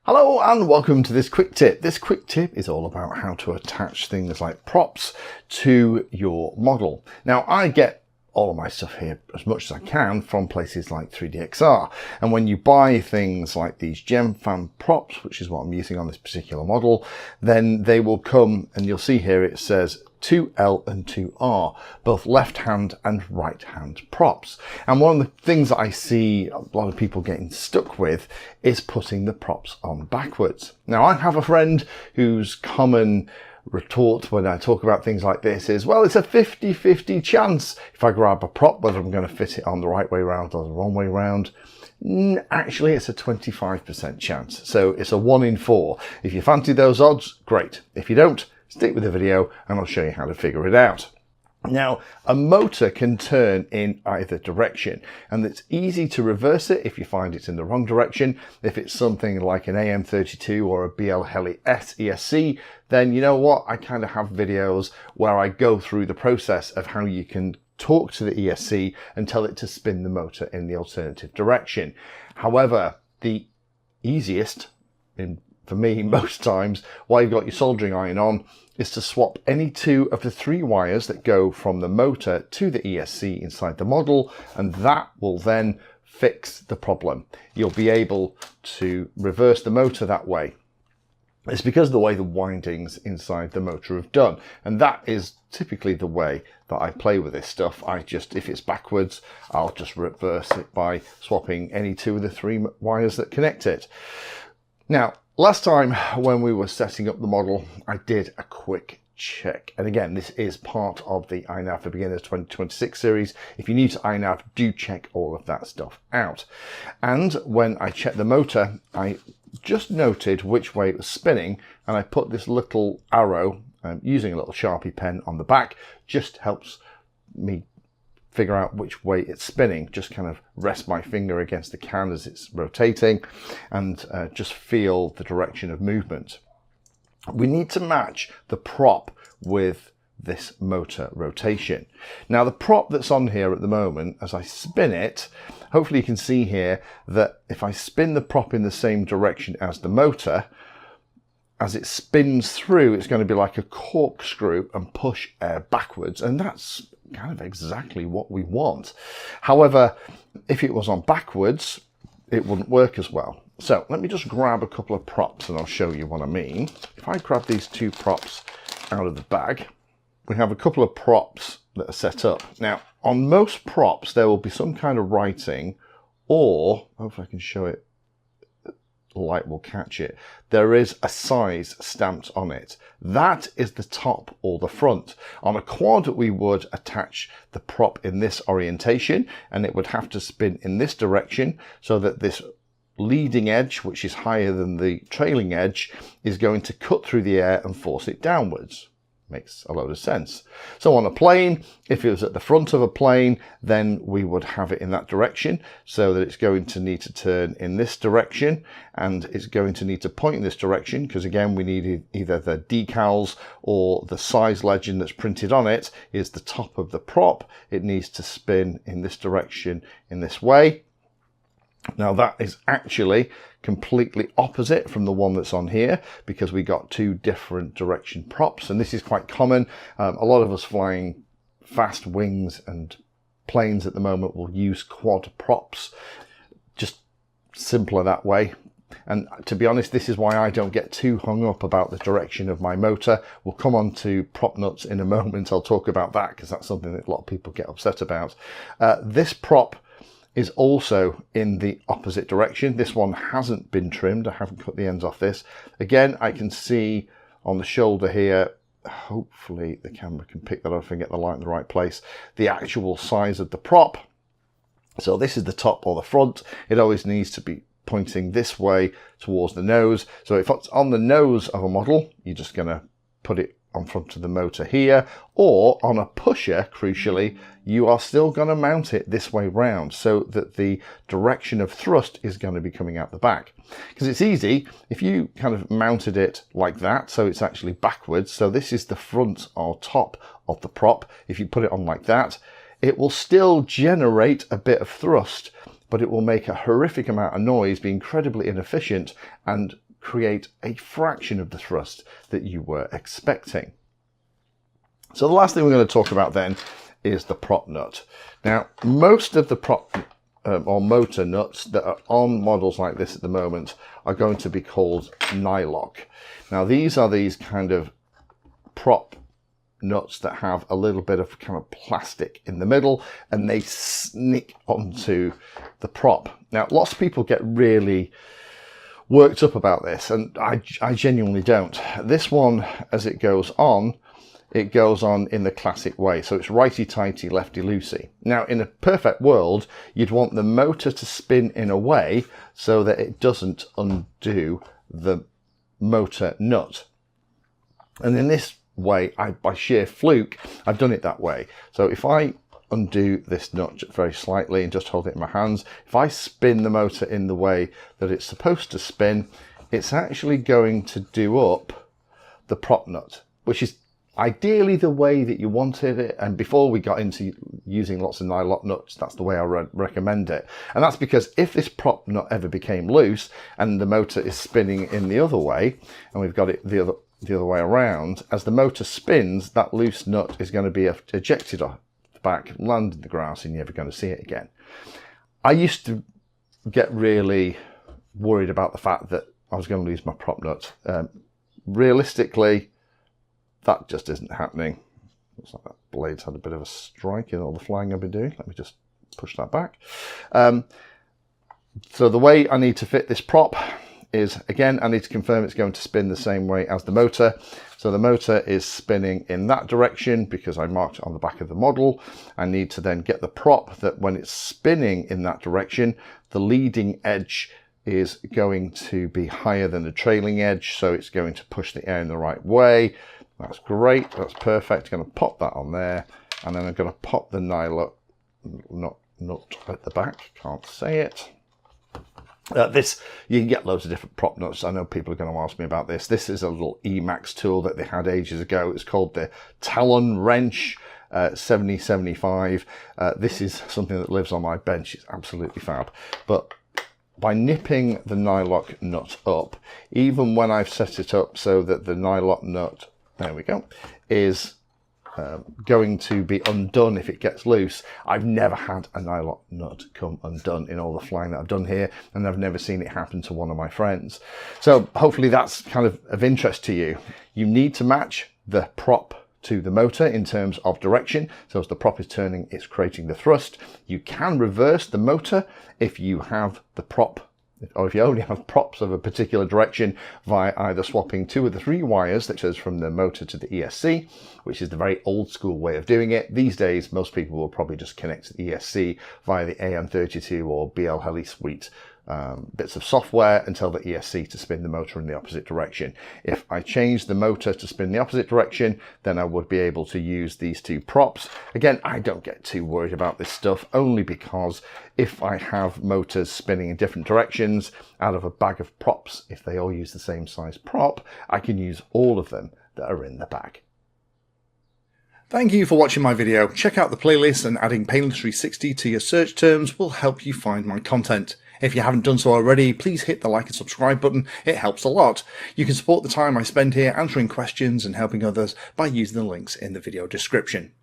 Hello and welcome to this quick tip. This quick tip is all about how to attach things like props to your model. Now I get all of my stuff here as much as I can from places like 3DXR, and when you buy things like these gem fan props, which is what I'm using on this particular model, then they will come, and you'll see here it says 2L and 2R, both left hand and right hand props. And one of the things that I see a lot of people getting stuck with is putting the props on backwards. Now I have a friend whose common retort when I talk about things like this is, well, it's a 50-50 chance if I grab a prop whether I'm going to fit it on the right way round or the wrong way round. Actually, it's a 25% chance. So it's a 1 in 4. If you fancy those odds, great. If you don't, stick with the video and I'll show you how to figure it out. Now, a motor can turn in either direction, and it's easy to reverse it if you find it's in the wrong direction. If it's something like an AM32 or a BL Heli S ESC, then you know what? I kind of have videos where I go through the process of how you can talk to the ESC and tell it to spin the motor in the alternative direction. However, the easiest, for me most times, while you've got your soldering iron on, is to swap any 2 of the 3 wires that go from the motor to the ESC inside the model, and that will then fix the problem. You'll be able to reverse the motor that way. It's because of the way the windings inside the motor have done, and that is typically the way that I play with this stuff. If it's backwards, I'll just reverse it by swapping any 2 of the 3 wires that connect it. Now, last time when we were setting up the model, I did a quick check. And again, this is part of the INAV for Beginners 2026 series. If you're new to INAV, do check all of that stuff out. And when I checked the motor, I just noted which way it was spinning, and I put this little arrow, using a little Sharpie pen on the back, just helps me figure out which way it's spinning. Just kind of rest my finger against the can as it's rotating and just feel the direction of movement. We need to match the prop with this motor rotation. Now the prop that's on here at the moment, as I spin it, hopefully you can see here that if I spin the prop in the same direction as the motor, as it spins through, it's going to be like a corkscrew and push air backwards, and that's kind of exactly what we want. However, if it was on backwards, it wouldn't work as well. So let me just grab a couple of props and I'll show you what I mean. If I grab these 2 props out of the bag, we have a couple of props that are set up. Now, on most props, there will be some kind of writing, or, hopefully I can show it, light will catch it, there is a size stamped on it. That is the top or the front. On a quad, we would attach the prop in this orientation, and it would have to spin in this direction so that this leading edge, which is higher than the trailing edge, is going to cut through the air and force it downwards. Makes a load of sense. So on a plane, if it was at the front of a plane, then we would have it in that direction, so that it's going to need to turn in this direction, and it's going to need to point in this direction, because again, we need either the decals or the size legend that's printed on it is the top of the prop. It needs to spin in this direction in this way. Now that is actually completely opposite from the one that's on here, because we got 2 different direction props, and this is quite common. A lot of us flying fast wings and planes at the moment will use quad props, just simpler that way. And to be honest, this is why I don't get too hung up about the direction of my motor. We'll come on to prop nuts in a moment. I'll talk about that because that's something that a lot of people get upset about. This prop is also in the opposite direction. This one hasn't been trimmed. I haven't cut the ends off this. Again, I can see on the shoulder here, hopefully the camera can pick that up and get the light in the right place, the actual size of the prop. So this is the top or the front. It always needs to be pointing this way towards the nose. So if it's on the nose of a model, you're just going to put it on front of the motor here, or on a pusher, crucially, you are still going to mount it this way round so that the direction of thrust is going to be coming out the back. Because it's easy, if you kind of mounted it like that, so it's actually backwards, so this is the front or top of the prop. If you put it on like that, it will still generate a bit of thrust, but it will make a horrific amount of noise, be incredibly inefficient, and create a fraction of the thrust that you were expecting. So the last thing we're going to talk about then is the prop nut. Now, most of the prop or motor nuts that are on models like this at the moment are going to be called nylock. Now, these are these kind of prop nuts that have a little bit of kind of plastic in the middle, and they sneak onto the prop. Now, lots of people get really worked up about this, and I genuinely don't. This one, as it goes on in the classic way. So it's righty-tighty, lefty-loosey. Now, in a perfect world, you'd want the motor to spin in a way so that it doesn't undo the motor nut. And in this way, by sheer fluke, I've done it that way. So if I undo this nut very slightly and just hold it in my hands, if I spin the motor in the way that it's supposed to spin, it's actually going to do up the prop nut, which is ideally the way that you wanted it. And before we got into using lots of nylock nuts, that's the way I recommend it. And that's because if this prop nut ever became loose and the motor is spinning in the other way, and we've got it the other way around, as the motor spins, that loose nut is going to be ejected off the back, land in the grass, and you're never going to see it again. I used to get really worried about the fact that I was going to lose my prop nut. Realistically, that just isn't happening. Looks like that blade's had a bit of a strike in all the flying I've been doing. Let me just push that back. So the way I need to fit this prop is, again, I need to confirm it's going to spin the same way as the motor. So the motor is spinning in that direction because I marked it on the back of the model. I need to then get the prop that when it's spinning in that direction, the leading edge is going to be higher than the trailing edge. So it's going to push the air in the right way. That's great, that's perfect. I'm going to pop that on there, and then I'm going to pop the nylock nut at the back. Can't say it. This, you can get loads of different prop nuts. I know people are going to ask me about this. This is a little Emax tool that they had ages ago. It's called the Talon Wrench 7075. This is something that lives on my bench. It's absolutely fab. But by nipping the nylock nut up, even when I've set it up so that the nylock nut, there we go, is going to be undone if it gets loose. I've never had a nylock nut come undone in all the flying that I've done here, and I've never seen it happen to one of my friends. So hopefully that's kind of interest to you. You need to match the prop to the motor in terms of direction. So as the prop is turning, it's creating the thrust. You can reverse the motor if you have the prop, or if you only have props of a particular direction, via either swapping 2 of the 3 wires that goes from the motor to the ESC, which is the very old school way of doing it. These days, most people will probably just connect to the ESC via the AM32 or BL Heli Suite bits of software and tell the ESC to spin the motor in the opposite direction. If I change the motor to spin the opposite direction, then I would be able to use these 2 props. Again, I don't get too worried about this stuff, only because if I have motors spinning in different directions out of a bag of props, if they all use the same size prop, I can use all of them that are in the bag. Thank you for watching my video. Check out the playlist, and adding Pedantry 60 to your search terms will help you find my content. If you haven't done so already, please hit the like and subscribe button. It helps a lot. You can support the time I spend here answering questions and helping others by using the links in the video description.